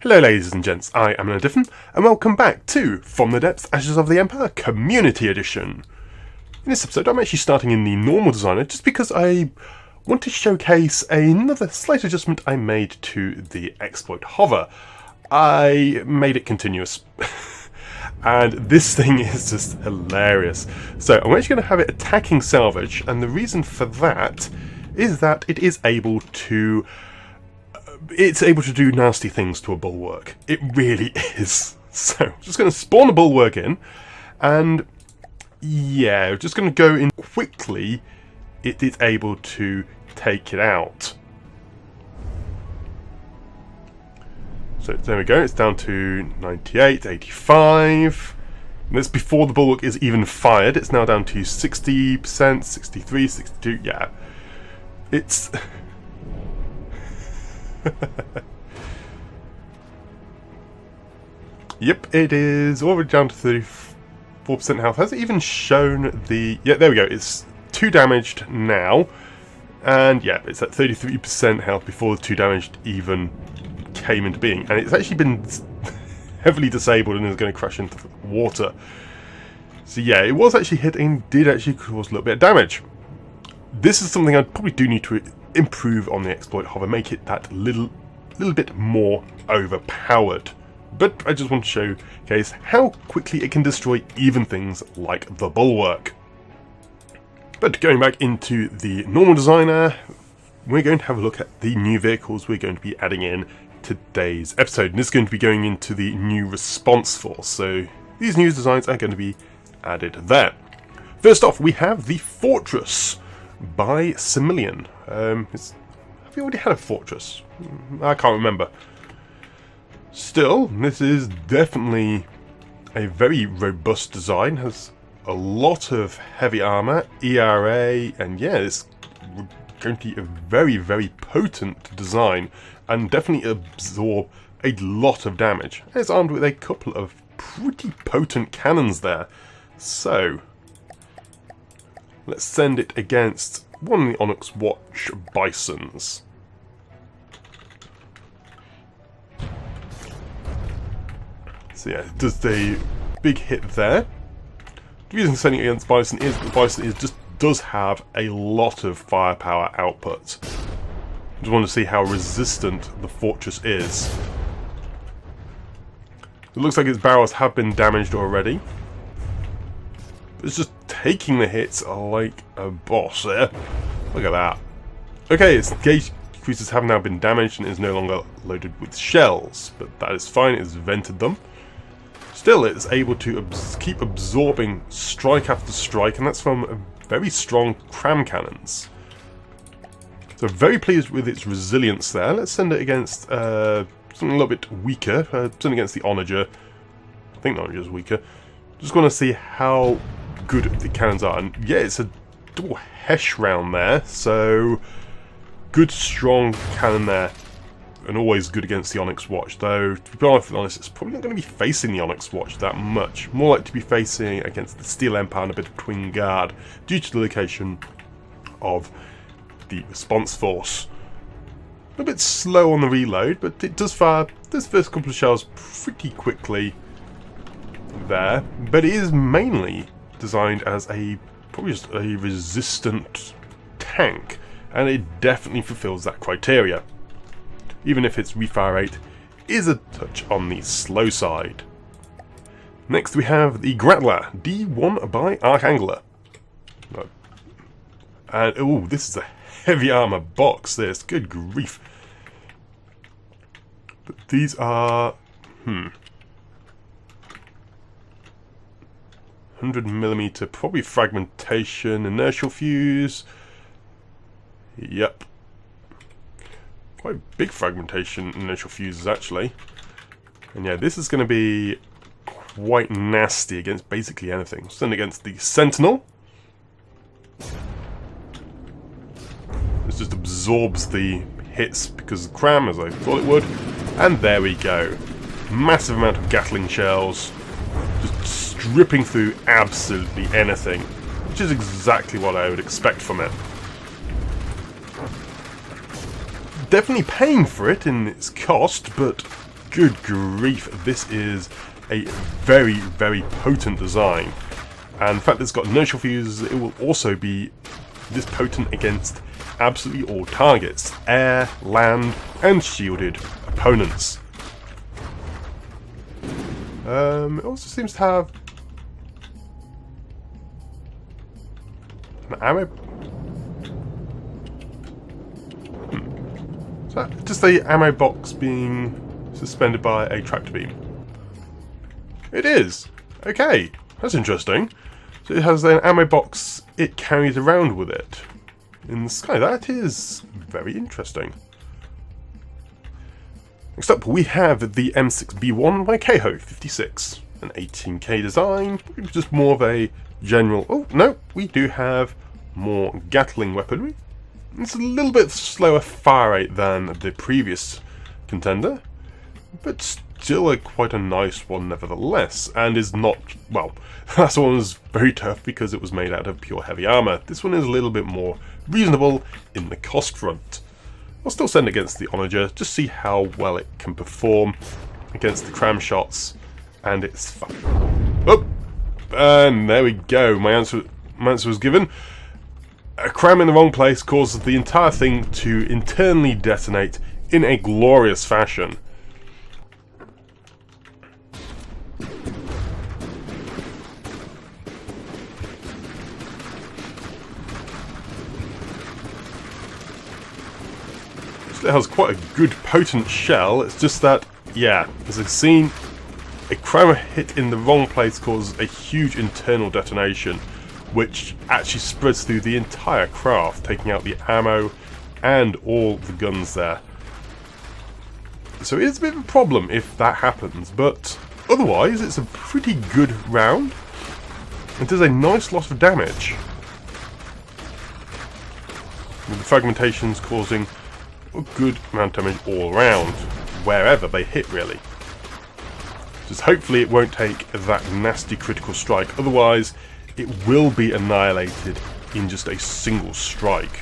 Hello ladies and gents, I am Diffin, and welcome back to From the Depths, Ashes of the Empire Community Edition. In this episode I'm actually starting in the normal designer just because I want to showcase another slight adjustment I made to the exploit hover. I made it continuous. And this thing is just hilarious. So I'm actually going to have it attacking salvage, and the reason for that is that it is able to do nasty things to a bulwark. It really is. So I'm just going to spawn a bulwark in, and yeah, we're just going to go in quickly. It is able to take it out. So there we go, it's down to 98, 85. And that's before the bulwark is even fired. It's now down to 60%, 63, 62, yeah. It's... Yep, it is already down to 34% health. Has it even shown the... Yeah, there we go, it's 2 damaged now. And yeah, it's at 33% health before the 2 damaged even came into being, and it's actually been heavily disabled and is going to crash into the water. So yeah, it was actually hit and did actually cause a little bit of damage. This is something I probably do need to improve on the exploit hover, make it that little bit more overpowered. But I just want to showcase how quickly it can destroy even things like the bulwark. But going back into the normal designer, we're going to have a look at the new vehicles we're going to be adding in today's episode, and this is going to be going into the new response force, so these new designs are going to be added there. First off, we have the Fortress by Similian. Have we already had a Fortress? I can't remember. Still, this is definitely a very robust design, has a lot of heavy armor, ERA, and yeah, it's going to be a very, very potent design and definitely absorb a lot of damage. It's armed with a couple of pretty potent cannons there. So, let's send it against one of the Onyx Watch Bisons. So yeah, it does a big hit there. The reason sending it against Bison is that the Bison does have a lot of firepower output. Just want to see how resistant the Fortress is. It looks like its barrels have been damaged already. It's just taking the hits like a boss there. Look at that. Okay, its gauge cruisers have now been damaged and is no longer loaded with shells, but that is fine, it's vented them. Still, it's able to keep absorbing strike after strike, and that's from very strong cram cannons. So very pleased with its resilience there. Let's send it against something a little bit weaker. Send against the Onager. I think the Onager is weaker. Just want to see how good the cannons are. And yeah, it's a double Hesh round there. So good strong cannon there. And always good against the Onyx Watch. Though, to be honest, it's probably not going to be facing the Onyx Watch that much. More like to be facing against the Steel Empire and a bit of Twin Guard, due to the location of the response force. A bit slow on the reload, but it does fire those first couple of shells pretty quickly there. But it is mainly designed as probably just a resistant tank, and it definitely fulfills that criteria. Even if its refire rate is a touch on the slow side. Next we have the Grattler, D1 by Archangler. And oh, this is a heavy armor box, this, good grief. But these are, 100mm, probably fragmentation, inertial fuse. Yep. Quite big fragmentation inertial fuses actually. And yeah, this is going to be quite nasty against basically anything. Send against the Sentinel. This just absorbs the hits because of the cram, as I thought it would. And there we go. Massive amount of Gatling shells. Just stripping through absolutely anything. Which is exactly what I would expect from it. definitely paying for it in its cost, but good grief, this is a very, very potent design. And the fact that it's got inertial fuses, it will also be this potent against absolutely all targets, air, land, and shielded opponents. It also seems to have an ammo. Is that just the ammo box being suspended by a tractor beam? It is! Okay, that's interesting. So it has an ammo box it carries around with it in the sky. That is very interesting. Next up, we have the M6B1 by KHO56, an 18K design, just more of a general. Oh no, we do have more Gatling weaponry. It's a little bit slower fire rate than the previous contender, but still quite a nice one nevertheless, and is not, well, the last one was very tough because it was made out of pure heavy armour. This one is a little bit more reasonable in the cost front. I'll still send it against the Onager, just see how well it can perform against the cram shots, and it's fun. Oh, and there we go, my answer was given. A cram in the wrong place causes the entire thing to internally detonate in a glorious fashion. It has quite a good potent shell, it's just that, yeah, as I've seen, a cram hit in the wrong place causes a huge internal detonation, which actually spreads through the entire craft, taking out the ammo and all the guns there. So it is a bit of a problem if that happens, but otherwise it's a pretty good round. It does a nice lot of damage, with the fragmentations causing a good amount of damage all around, wherever they hit really. Just hopefully it won't take that nasty critical strike, otherwise it will be annihilated in just a single strike.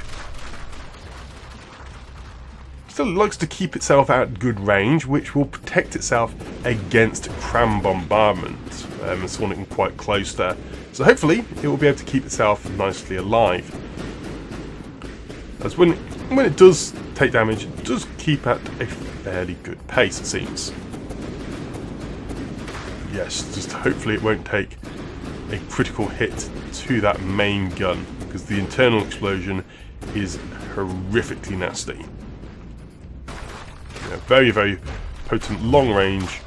Still likes to keep itself at good range, which will protect itself against cram bombardment. It's one quite close there. So hopefully it will be able to keep itself nicely alive. As when it does take damage, it does keep at a fairly good pace, it seems. Yes, just hopefully it won't take a critical hit to that main gun, because the internal explosion is horrifically nasty. Yeah, very, very potent long-range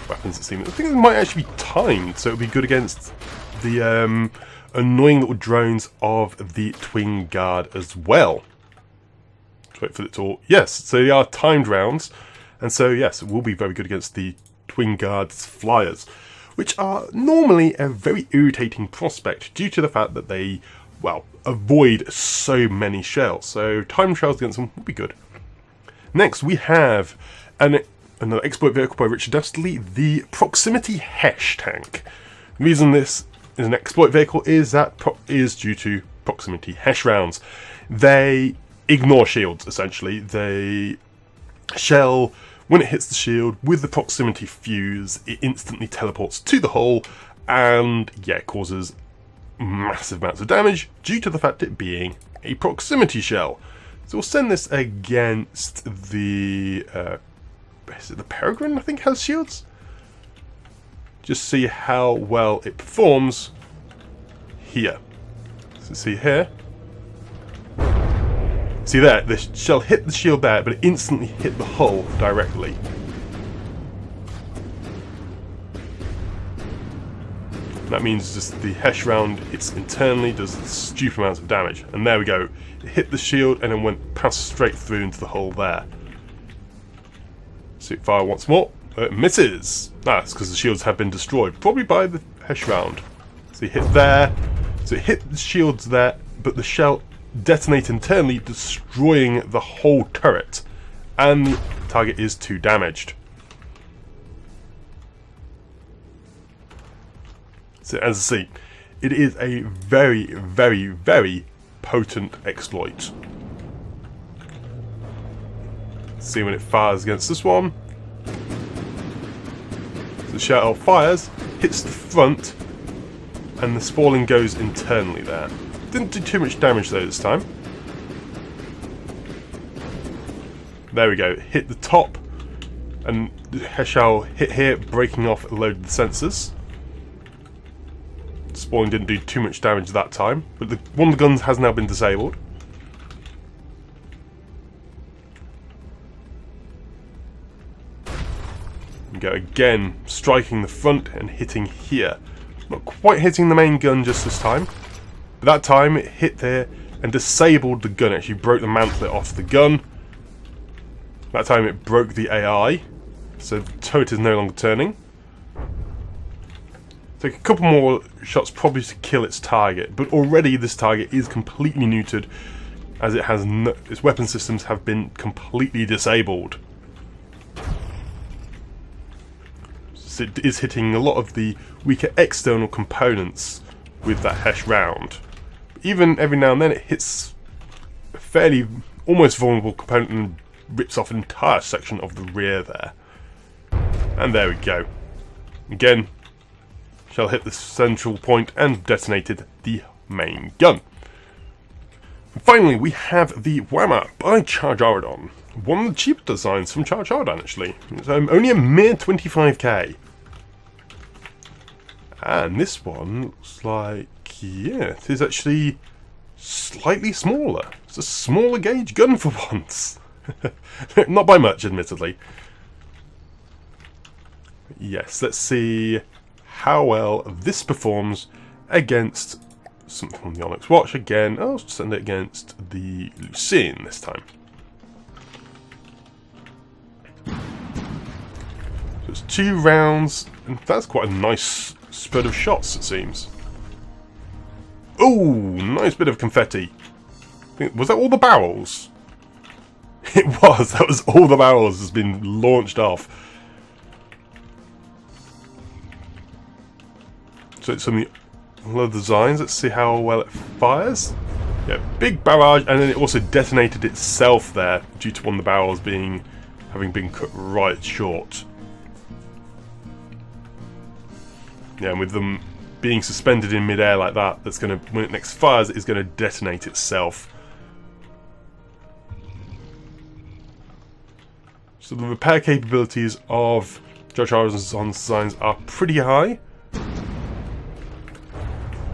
weapons, it seems. I think it might actually be timed, so it would be good against the annoying little drones of the Twin Guard as well. Let's wait for it to all... Yes, so they are timed rounds, and so yes, it will be very good against the Twin Guard's flyers, which are normally a very irritating prospect due to the fact that they, well, avoid so many shells. So time shells against them will be good. Next we have another exploit vehicle by Richard Dustley, the Proximity Hesh tank. The reason this is an exploit vehicle is that is due to proximity Hesh rounds. They ignore shields essentially. They shell. When it hits the shield with the proximity fuse, it instantly teleports to the hole and, yeah, causes massive amounts of damage due to the fact it being a proximity shell. So we'll send this against the, is it the Peregrine, I think, has shields? Just see how well it performs here. So see here. See there, the shell hit the shield there, but it instantly hit the hull directly. That means just the Hesh round, it's internally does stupid amounts of damage. And there we go. It hit the shield and then went past straight through into the hull there. See it fire once more. It misses. That's because the shields have been destroyed, probably by the Hesh round. So it hit there. So it hit the shields there, but the shell detonate internally, destroying the whole turret, and the target is too damaged. So as you see, it is a very, very, very potent exploit. See when it fires against this one. The shell fires, hits the front, and the spalling goes internally there. Didn't do too much damage though this time. There we go, hit the top, and the shell hit here, breaking off a load of the sensors. The spalling didn't do too much damage that time, but one of the guns has now been disabled. We go again, striking the front and hitting here. Not quite hitting the main gun just this time. But that time it hit there and disabled the gun, actually broke the mantlet off the gun. That time it broke the AI, so the turret is no longer turning. Take a couple more shots probably to kill its target, but already this target is completely neutered, as it has its weapon systems have been completely disabled. So it is hitting a lot of the weaker external components with that HESH round. Even every now and then it hits a fairly almost vulnerable component and rips off an entire section of the rear there. And there we go. Again, shell hit the central point and detonated the main gun. And finally, we have the Whammer by Charge-Aradon. One of the cheaper designs from Charge-Aradon, actually. It's only a mere 25k. And this one looks like, yeah, it is actually slightly smaller. It's a smaller gauge gun for once. Not by much, admittedly. Yes, let's see how well this performs against something from the Onyx Watch. Again, I'll send it against the Lucene this time. So it's 2 rounds, and that's quite a nice spread of shots, it seems. Ooh, nice bit of confetti. Was that all the barrels? It was, that was all the barrels has been launched off. So it's some of the other designs. Let's see how well it fires. Yeah, big barrage, and then it also detonated itself there due to one of the barrels having been cut right short. Yeah, and with them being suspended in midair like that, that's going to, when it next fires, it's going to detonate itself. So the repair capabilities of Charge-Aradon's designs are pretty high. There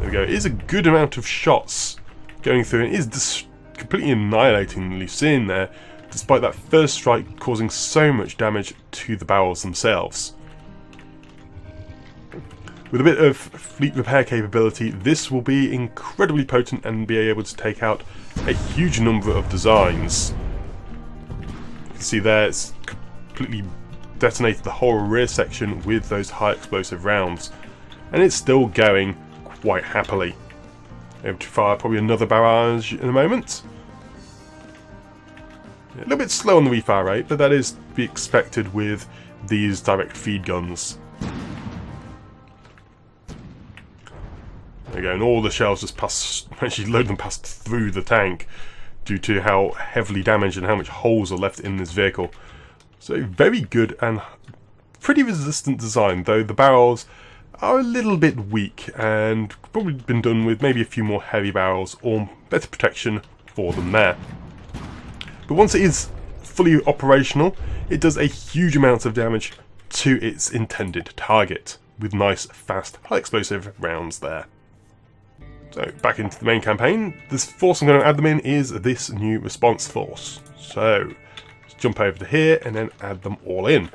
we go. It is a good amount of shots going through, and it is completely annihilating the Lucene there, despite that first strike causing so much damage to the barrels themselves. With a bit of fleet repair capability, this will be incredibly potent and be able to take out a huge number of designs. You can see there it's completely detonated the whole rear section with those high explosive rounds, and it's still going quite happily. Able to fire probably another barrage in a moment. A little bit slow on the refire rate, but that is to be expected with these direct feed guns. There you go, and all the shells just pass, actually load them past through the tank due to how heavily damaged and how much holes are left in this vehicle. So very good and pretty resistant design, though the barrels are a little bit weak and probably been done with maybe a few more heavy barrels or better protection for them there. But once it is fully operational, it does a huge amount of damage to its intended target with nice, fast, high explosive rounds there. So back into the main campaign, this force I'm going to add them in is this new response force. So let's jump over to here and then add them all in.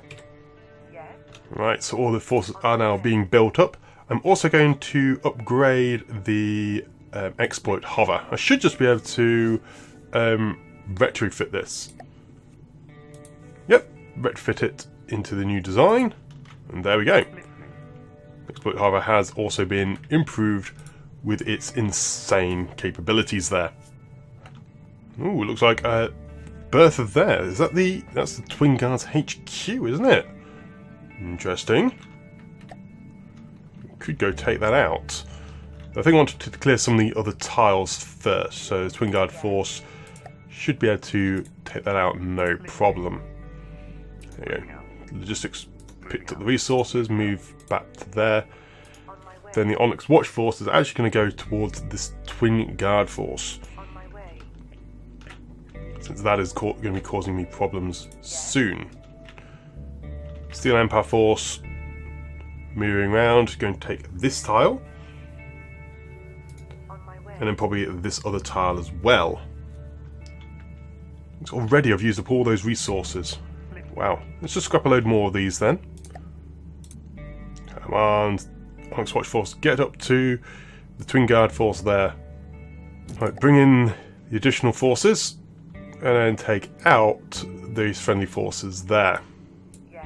Right, so all the forces are now being built up. I'm also going to upgrade the exploit hover. I should just be able to retrofit this. Yep, retrofit it into the new design, and there we go. Exploit hover has also been improved with its insane capabilities there. Ooh, it looks like a bertha there. Is that that's the Twin Guards HQ, isn't it? Interesting. Could go take that out. I think I wanted to clear some of the other tiles first, so the Twin Guard Force should be able to take that out no problem. There you go. Logistics picked up the resources, move back to there. Then the Onyx Watch Force is actually going to go towards this Twin Guard Force, since that is going to be causing me problems soon. Steel Empire Force moving around, going to take this tile, and then probably this other tile as well. So already I've used up all those resources. Wow, let's just scrap a load more of these then. Come on, Onyx Watch Force, get up to the Twin Guard Force there. Right, bring in the additional forces, and then take out these friendly forces there.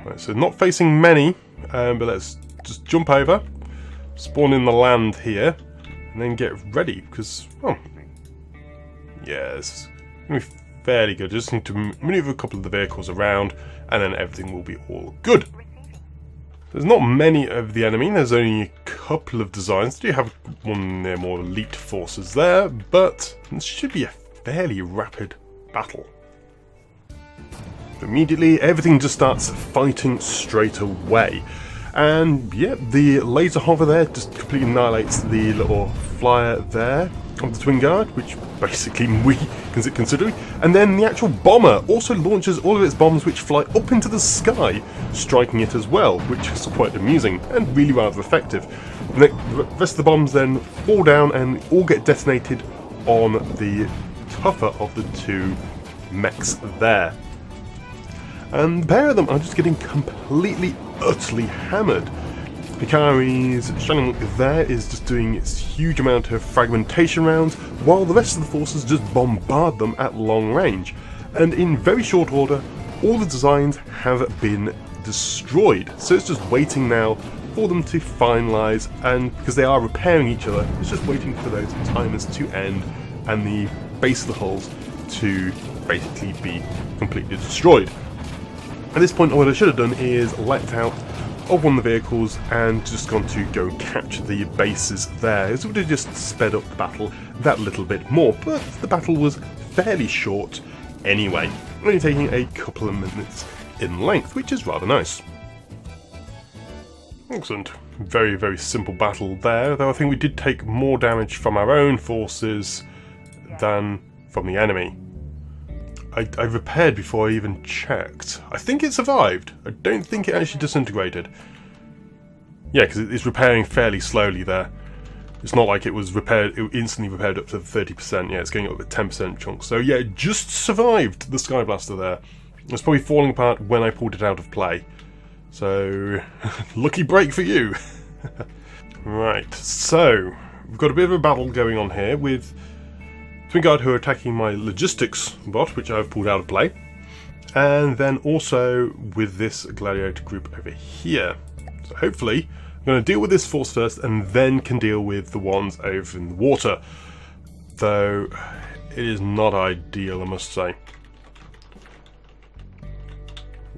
Right, so not facing many, but let's just jump over, spawn in the land here, and then get ready, because, oh, yeah, it's going to be fairly good. Just need to maneuver a couple of the vehicles around, and then everything will be all good. There's not many of the enemy, there's only a couple of designs. Do have one of their more elite forces there, but this should be a fairly rapid battle. Immediately, everything just starts fighting straight away. And yeah, the laser hover there just completely annihilates the little flyer there of the Twin Guard, which basically weakens it considerably. And then the actual bomber also launches all of its bombs, which fly up into the sky, striking it as well, which is quite amusing and really rather effective. And the rest of the bombs then fall down and all get detonated on the tougher of the two mechs there. And the pair of them are just getting completely, utterly hammered. Hikari's shining look there is just doing its huge amount of fragmentation rounds, while the rest of the forces just bombard them at long range. And in very short order, all the designs have been destroyed. So it's just waiting now for them to finalise, and because they are repairing each other, it's just waiting for those timers to end and the base of the hulls to basically be completely destroyed. At this point, what I should have done is let out of one of the vehicles and just gone to go capture the bases there. It would have just sped up the battle that little bit more, but the battle was fairly short anyway, only taking a couple of minutes in length, which is rather nice. Excellent. Very, very simple battle there, though I think we did take more damage from our own forces than from the enemy. I repaired before I even checked. I think it survived. I don't think it actually disintegrated. Yeah, because it's repairing fairly slowly there. It's not like it was repaired, it instantly repaired up to 30%. Yeah, it's going up at 10% chunks. So yeah, it just survived the Sky Blaster there. It's probably falling apart when I pulled it out of play. So, lucky break for you. Right, so we've got a bit of a battle going on here with Twin Guard who are attacking my logistics bot, which I've pulled out of play, and then also with this gladiator group over here. So hopefully I'm going to deal with this force first and then can deal with the ones over in the water, though it is not ideal, I must say.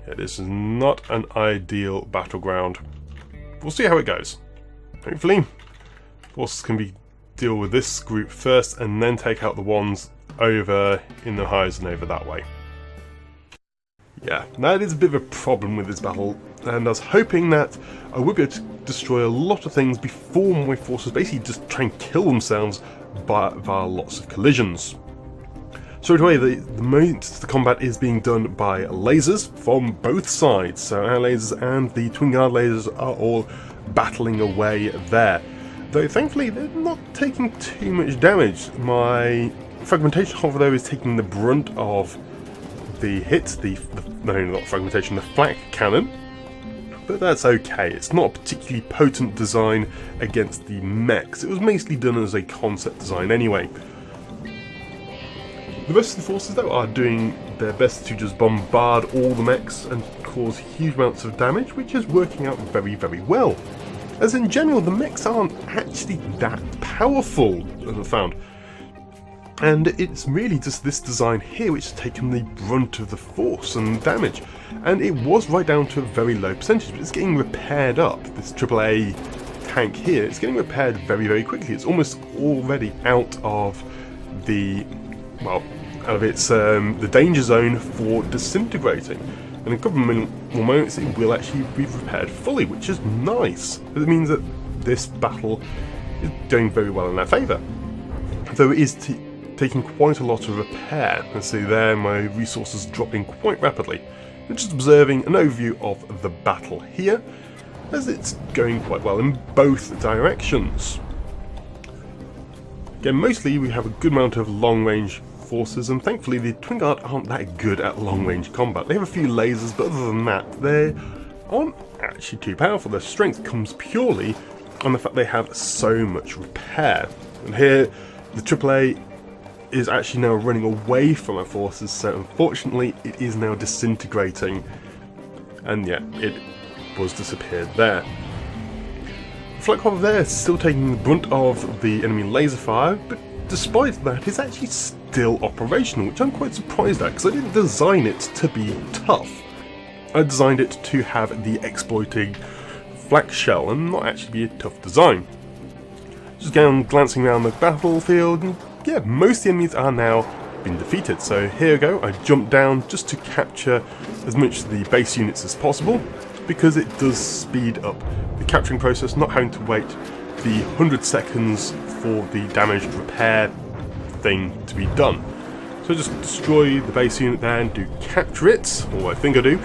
Yeah, this is not an ideal battleground. We'll see how it goes. Hopefully forces can deal with this group first and then take out the ones over in the horizon over that way. Yeah, that is a bit of a problem with this battle, and I was hoping that I would be able to destroy a lot of things before my forces basically just try and kill themselves via lots of collisions. So anyway, the moment the combat is being done by lasers from both sides, so our lasers and the Twin Guard lasers are all battling away there. Though thankfully they're not taking too much damage. My fragmentation hover though is taking the brunt of the hits, no, not fragmentation, the flak cannon. But that's okay, it's not a particularly potent design against the mechs. It was basically done as a concept design anyway. The rest of the forces though are doing their best to just bombard all the mechs and cause huge amounts of damage, which is working out very, very well. As in general, the mechs aren't actually that powerful, as I found. And it's really just this design here which has taken the brunt of the force and damage. And it was right down to a very low percentage, but it's getting repaired up. This AAA tank here, it's getting repaired very, very quickly. It's almost already out of the, well, out of its the danger zone for disintegrating. and in a couple of more moments it will actually be repaired fully, which is nice. It means that this battle is doing very well in their favour. Though it is taking quite a lot of repair, and see there my resources dropping quite rapidly. I'm just observing an overview of the battle here, as it's going quite well in both directions. Again, mostly we have a good amount of long-range forces, and thankfully the Twin Guard aren't that good at long-range combat. They have a few lasers, but other than that, they aren't actually too powerful. Their strength comes purely on the fact they have so much repair. And here, the AAA is actually now running away from our forces, so unfortunately it is now disintegrating. And yeah, it was disappeared there. Flak Hover there is still taking the brunt of the enemy laser fire, but despite that, it's actually still operational, which I'm quite surprised at, because I didn't design it to be tough. I designed it to have the exploiting flak shell and not actually be a tough design. Just glancing around the battlefield, and yeah, most of the enemies are now been defeated. So here we go, I jumped down just to capture as much of the base units as possible, because it does speed up the capturing process, not having to wait the 100 seconds for the damaged repair thing to be done. So just destroy the base unit there and do capture it, or I think I do.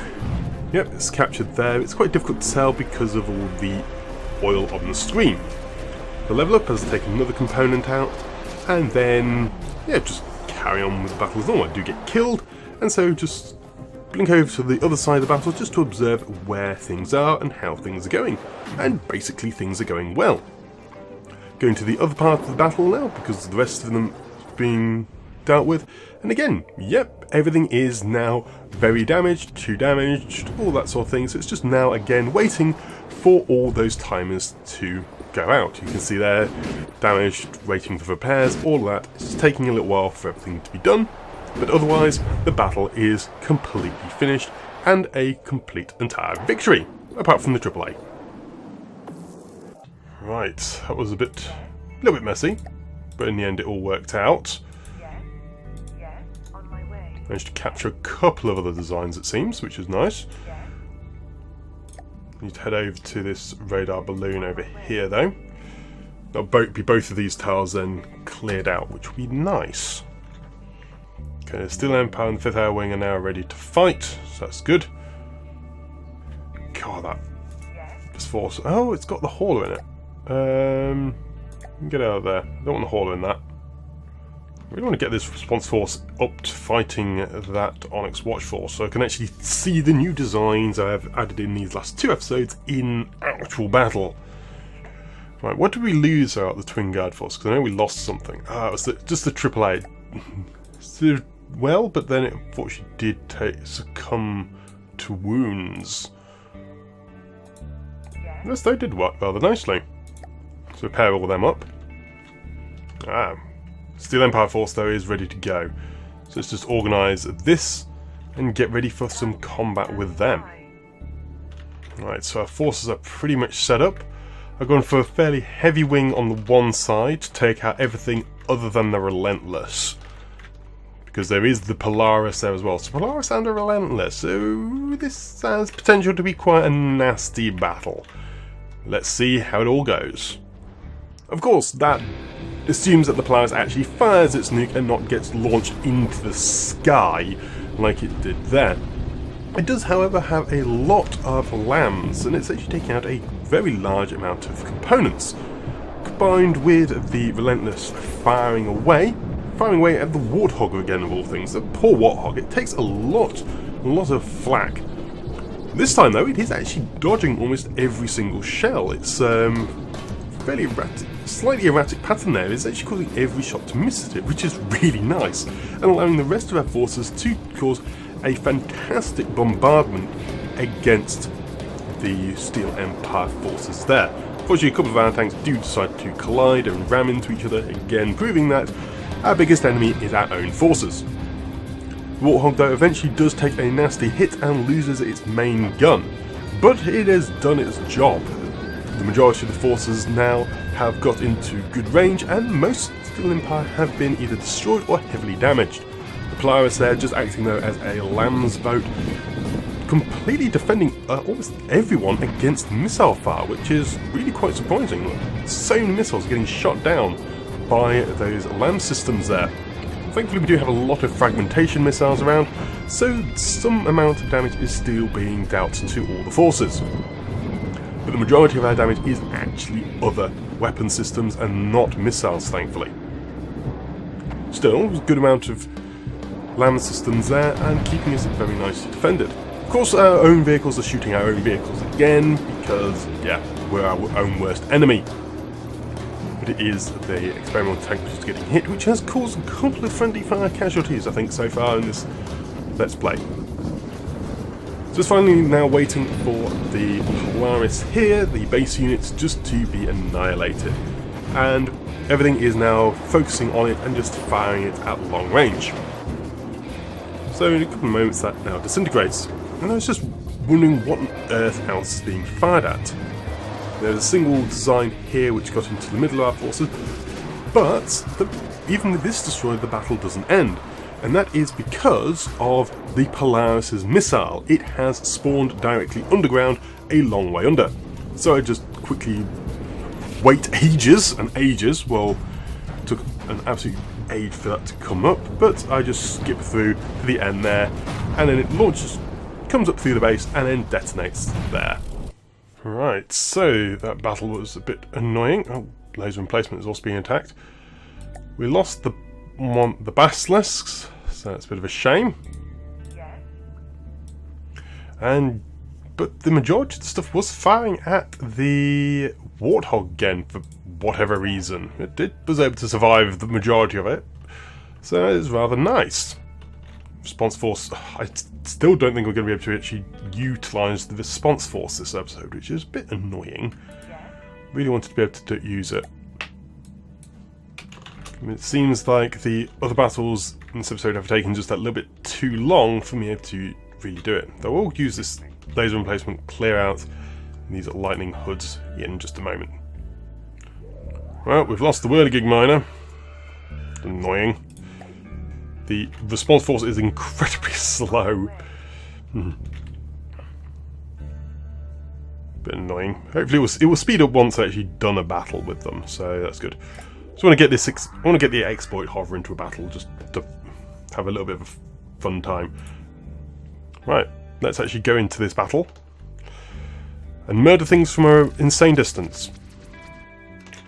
Yep, it's captured there. It's quite difficult to tell because of all the oil on the screen. The level up has taken another component out, and then yeah, just carry on with the battle as normal. I do get killed, and so just blink over to the other side of the battle just to observe where things are and how things are going. And basically things are going well. Going to the other part of the battle now, because the rest of them being dealt with, and again, yep, everything is now very damaged, too damaged, all that sort of thing, so it's just now again waiting for all those timers to go out. You can see there, damaged, waiting for repairs, all that. It's just taking a little while for everything to be done, but otherwise the battle is completely finished and a complete entire victory, apart from the AAA. Right, that was a little bit messy, but in the end it all worked out. Yes, on my way. Managed to capture a couple of other designs, it seems, which is nice. Need to head over to this radar balloon over here, though. That'll be both of these tiles then cleared out, which will be nice. Okay, the Steel Empire and the 5th Air Wing are now ready to fight, so that's good. God, this force. Oh, it's got the hauler in it. Get out of there. I don't want the hauler in that. I really want to get this response force up to fighting that Onyx Watch Force, so I can actually see the new designs I have added in these last 2 episodes in actual battle. Right, what did we lose out of the Twin Guard Force? Because I know we lost something. Ah, it was just the AAA. Well, but then it unfortunately did succumb to wounds. Yes, they did work rather nicely. So repair all them up. Steel Empire Force though is ready to go. So let's just organise this and get ready for some combat with them. Right, so our forces are pretty much set up. I've gone for a fairly heavy wing on the one side to take out everything other than the Relentless. Because there is the Polaris there as well. So Polaris and a Relentless. So this has potential to be quite a nasty battle. Let's see how it all goes. Of course, that assumes that the Polaris actually fires its nuke and not gets launched into the sky like it did there. It does, however, have a lot of LAMs, and it's actually taking out a very large amount of components. Combined with the Relentless firing away at the Warthog again of all things. The poor Warthog, it takes a lot of flak. This time though, it is actually dodging almost every single shell. It's fairly erratic, slightly erratic pattern there. It's actually causing every shot to miss at it, which is really nice, and allowing the rest of our forces to cause a fantastic bombardment against the Steel Empire forces there. Unfortunately, a couple of our tanks do decide to collide and ram into each other, again proving that our biggest enemy is our own forces. The Warthog though eventually does take a nasty hit and loses its main gun, but it has done its job. The majority of the forces now have got into good range, and most Steel Empire have been either destroyed or heavily damaged. The Polaris there just acting though as a lamb's boat, completely defending almost everyone against missile fire, which is really quite surprising. So many missiles getting shot down by those LAM systems there. Thankfully we do have a lot of fragmentation missiles around, so some amount of damage is still being dealt to all the forces. But the majority of our damage is actually other weapon systems and not missiles, thankfully. Still, there's a good amount of LAM systems there and keeping us very nicely defended. Of course, our own vehicles are shooting our own vehicles again because, yeah, we're our own worst enemy. But it is the experimental tank which is getting hit, which has caused a couple of friendly fire casualties, I think, so far in this Let's Play. So it's finally now waiting for the Polaris here, the base units, just to be annihilated. And everything is now focusing on it and just firing it at long range. So in a couple of moments that now disintegrates. And I was just wondering what on earth else is being fired at. There's a single design here which got into the middle of our forces, but even with this destroyed, the battle doesn't end. And that is because of the Polaris's missile. It has spawned directly underground, a long way under. So I just quickly wait ages and ages. Well, it took an absolute age for that to come up, but I just skip through to the end there, and then it launches, comes up through the base, and then detonates there. Right, so that battle was a bit annoying. Oh, laser emplacement is also being attacked. We lost the basilisks, so that's a bit of a shame. Yes. But the majority of the stuff was firing at the Warthog again for whatever reason. It was able to survive the majority of it, so it is rather nice. Response force, I still don't think we're going to be able to actually utilise the response force this episode, which is a bit annoying. Yes. Really wanted to be able to use it. I mean, it seems like the other battles in this episode have taken just that little bit too long for me to really do it. Though we'll use this laser emplacement, clear out these lightning hoods in just a moment. Well, we've lost the whirligig miner. Annoying. The response force is incredibly slow. Bit annoying. Hopefully it will speed up once I've actually done a battle with them, so that's good. Just want to get this. I want to get the exploit hover into a battle just to have a little bit of a fun time. Right, let's actually go into this battle and murder things from an insane distance.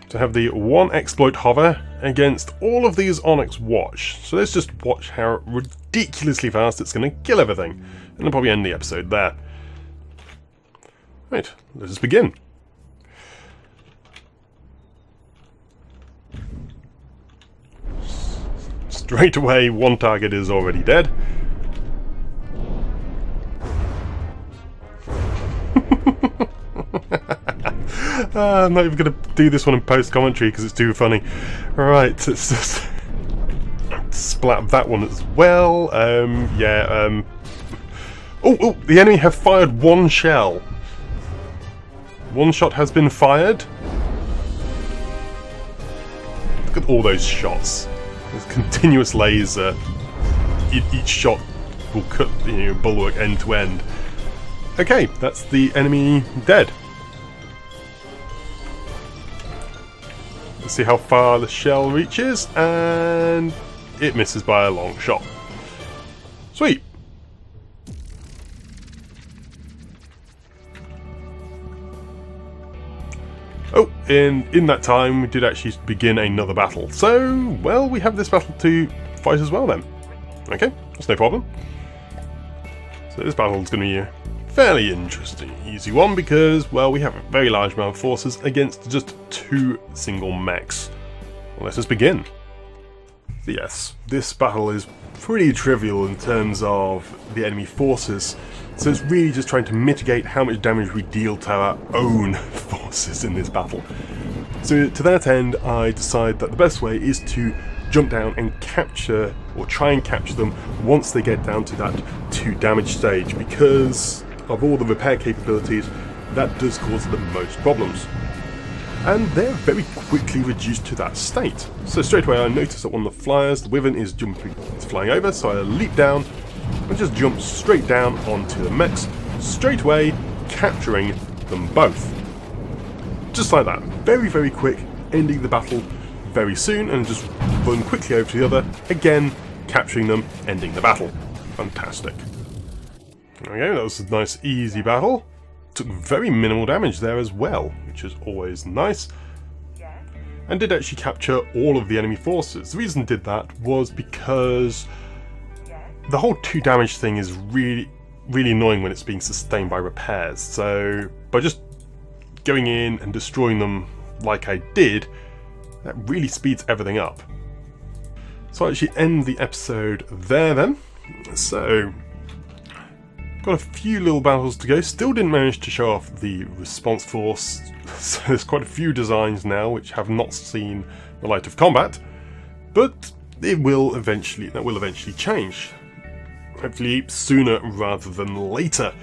To have the one exploit hover against all of these Onyx watch. So let's just watch how ridiculously fast it's going to kill everything. And I'll probably end the episode there. Right, let us begin. Straight away, one target is already dead. I'm not even going to do this one in post-commentary because it's too funny. Right, let's just splat that one as well. Oh, the enemy have fired one shell. One shot has been fired. Look at all those shots. There's continuous laser. Each shot will cut the bulwark end to end. Okay, that's the enemy dead. Let's see how far the shell reaches, and it misses by a long shot. Sweet. Oh, in that time we did actually begin another battle. So, well, we have this battle to fight as well then. Okay, that's no problem. So this battle is going to be a fairly interesting, easy one because, well, we have a very large amount of forces against just 2 single mechs. Well, let us begin. So yes, this battle is pretty trivial in terms of the enemy forces, so it's really just trying to mitigate how much damage we deal to our own forces in this battle. So to that end, I decide that the best way is to jump down and capture, or try and capture them once they get down to that 2 damage stage, because of all the repair capabilities, that does cause the most problems. And they're very quickly reduced to that state. So straight away I notice that one of the flyers, the Wyvern, is flying over, so I leap down and just jump straight down onto the mechs, straight away, capturing them both. Just like that. Very, very quick, ending the battle very soon, and just run quickly over to the other, again, capturing them, ending the battle. Fantastic. Okay, that was a nice, easy battle. Took very minimal damage there as well, which is always nice. Yes. And did actually capture all of the enemy forces. The reason I did that was because Yes. the whole 2 damage thing is really annoying when it's being sustained by repairs. So by just going in and destroying them like I did, that really speeds everything up. So I'll actually end the episode there then. So got a few little battles to go. Still didn't manage to show off the response force. So there's quite a few designs now which have not seen the light of combat, but that will eventually change. Hopefully sooner rather than later.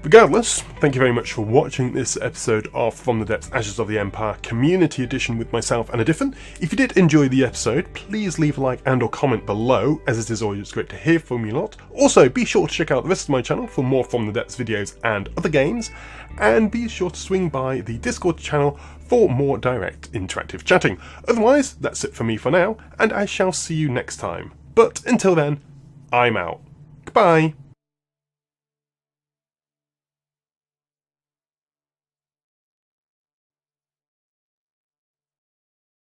Regardless, thank you very much for watching this episode of From the Depths Ashes of the Empire Community Edition with myself and a Diffin. If you did enjoy the episode, please leave a like and or comment below, as it is always great to hear from you lot. Also, be sure to check out the rest of my channel for more From the Depths videos and other games, and be sure to swing by the Discord channel for more direct interactive chatting. Otherwise, that's it for me for now, and I shall see you next time. But until then, I'm out. Goodbye.